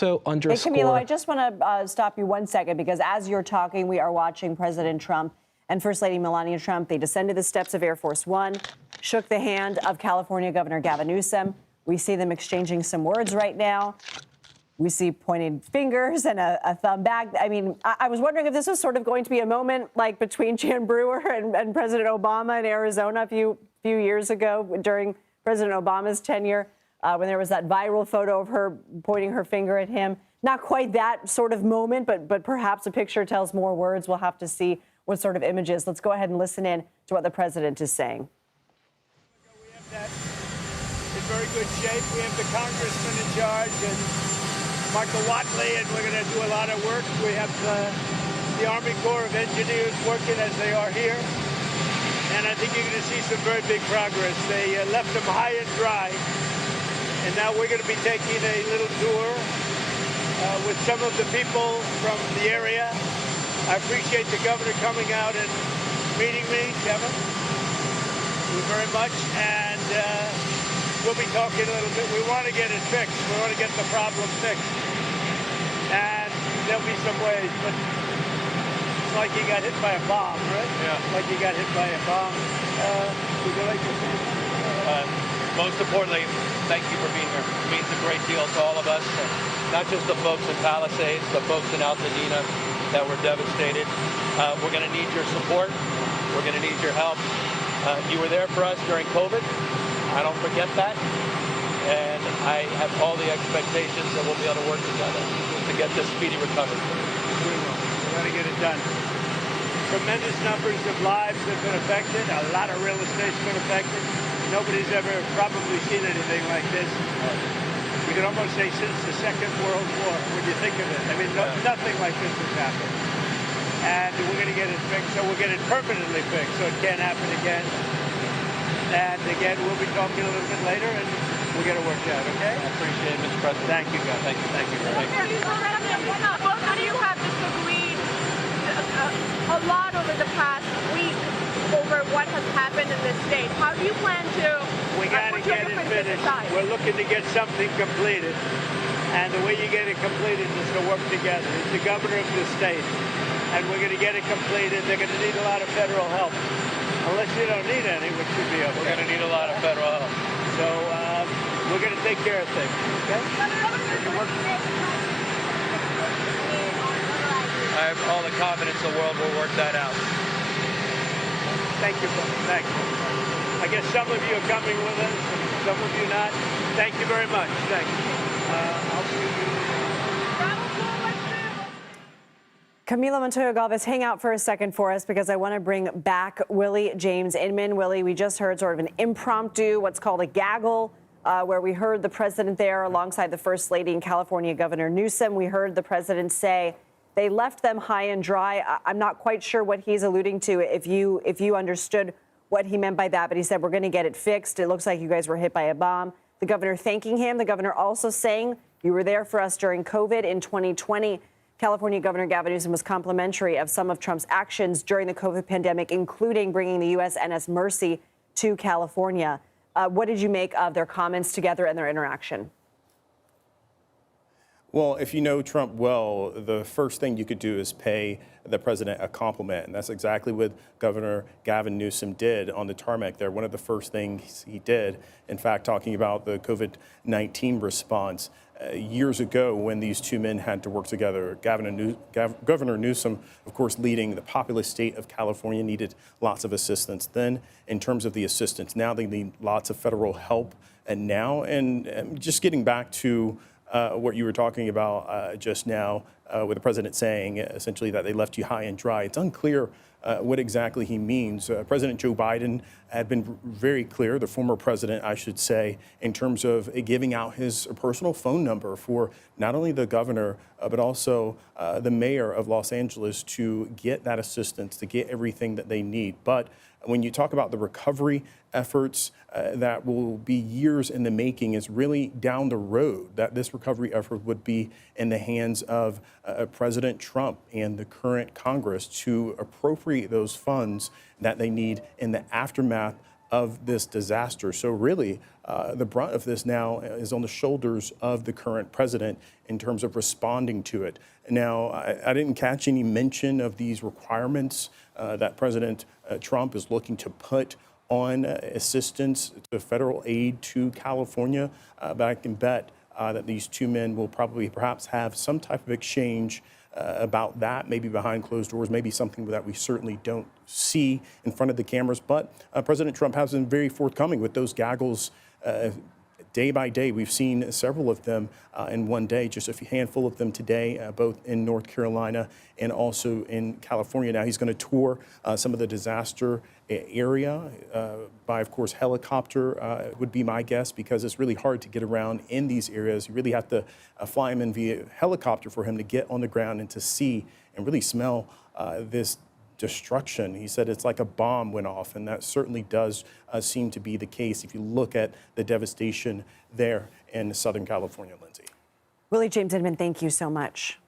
also underscore... Hey, Camilo, I just want to stop you 1 second, because as you're talking, we are watching President Trump and First Lady Melania Trump. They descended the steps of Air Force One, shook the hand of California Governor Gavin Newsom. We see them exchanging some words right now. We see pointed fingers and a thumb back. I mean, I was wondering if this was sort of going to be a moment like between Jan Brewer and President Obama in Arizona a few years ago during President Obama's tenure, when there was that viral photo of her pointing her finger at him. Not quite that sort of moment, but perhaps a picture tells more words. We'll have to see what sort of images. Let's go ahead and listen in to what the president is saying. We have that in very good shape. We have the congressman in charge and Michael Watley, and we're going to do a lot of work. We have the Army Corps of Engineers working as they are here. And I think you're going to see some very big progress. They left them high and dry. And now we're going to be taking a little tour with some of the people from the area. I appreciate the governor coming out and meeting me, Kevin. Thank you very much. And we'll be talking a little bit. We want to get it fixed. We want to get the problem fixed. And there'll be some ways, but it's like you got hit by a bomb, right? Yeah. Like you got hit by a bomb. Would you like to say? Most importantly, thank you for being here. It means a great deal to all of us, not just the folks in Palisades, the folks in Altadena that were devastated. We're going to need your support. We're going to need your help. You were there for us during COVID. I don't forget that. And I have all the expectations that we'll be able to work together to get this speedy recovery. We will. We're going to get it done. Tremendous numbers of lives have been affected. A lot of real estate's been affected. Nobody's ever probably seen anything like this. You could almost say since the Second World War, when you think of it. I mean, nothing like this has happened. And we're going to get it fixed, so we'll get it permanently fixed, so it can't happen again. And again, we'll be talking a little bit later, and we'll get it worked out, okay? I appreciate it, Mr. President. Thank you, guys. Thank you. Thank you. Thank you. Both of you have disagreed a lot over the past week over what has happened in this state. How do you plan to We got to get it finished. We're looking to get something completed. And the way you get it completed is to work together. It's the governor of the state. And we're going to get it completed. They're going to need a lot of federal help. Unless you don't need any, which should be okay. We're going to need a lot of federal help. So we're going to take care of things, okay? I have all the confidence in the world we'll work that out. Thank you, brother. Thank you. I guess some of you are coming with us, and some of you not. Thank you very much. Thank you. I'll see you. Camilo Montoya Galvez, hang out for a second for us, because I want to bring back Willie James Inman. Willie, we just heard sort of an impromptu, what's called a gaggle, where we heard the president there alongside the First Lady and California Governor Newsom. We heard the president say they left them high and dry. I'm not quite sure what he's alluding to, if you understood what he meant by that, but he said, we're going to get it fixed. It looks like you guys were hit by a bomb. The governor thanking him. The governor also saying, you were there for us during COVID in 2020. California Governor Gavin Newsom was complimentary of some of Trump's actions during the COVID pandemic, including bringing the USNS Mercy to California. What did you make of their comments together and their interaction? Well, if you know Trump well, the first thing you could do is pay the president a compliment. And that's exactly what Governor Gavin Newsom did on the tarmac there. One of the first things he did, in fact, talking about the COVID-19 response. Years ago, when these two men had to work together, Governor Newsom, of course, leading the populous state of California, needed lots of assistance then. In terms of the assistance, now they need lots of federal help. And now, and just getting back to what you were talking about just now, with the president saying essentially that they left you high and dry, it's unclear what exactly he means. President Joe Biden had been very clear, the former president, I should say, in terms of giving out his personal phone number for not only the governor, but also the mayor of Los Angeles to get that assistance, to get everything that they need. But when you talk about the recovery efforts that will be years in the making, is really down the road, that this recovery effort would be in the hands of President Trump and the current Congress to appropriate those funds that they need in the aftermath of this disaster. So really, the brunt of this now is on the shoulders of the current president in terms of responding to it. Now, I didn't catch any mention of these requirements that President Trump is looking to put on assistance to federal aid to California, but I can bet that these two men will probably perhaps have some type of exchange about that, maybe behind closed doors, maybe something that we certainly don't see in front of the cameras. But President Trump has been very forthcoming with those gaggles day by day. We've seen several of them in one day, just a handful of them today, both in North Carolina and also in California. Now he's going to tour some of the disaster area by, of course, helicopter would be my guess, because it's really hard to get around in these areas. You really have to fly him in via helicopter for him to get on the ground and to see and really smell this destruction. He said it's like a bomb went off, and that certainly does seem to be the case if you look at the devastation there in Southern California, Lindsay. Willie James Inman, thank you so much.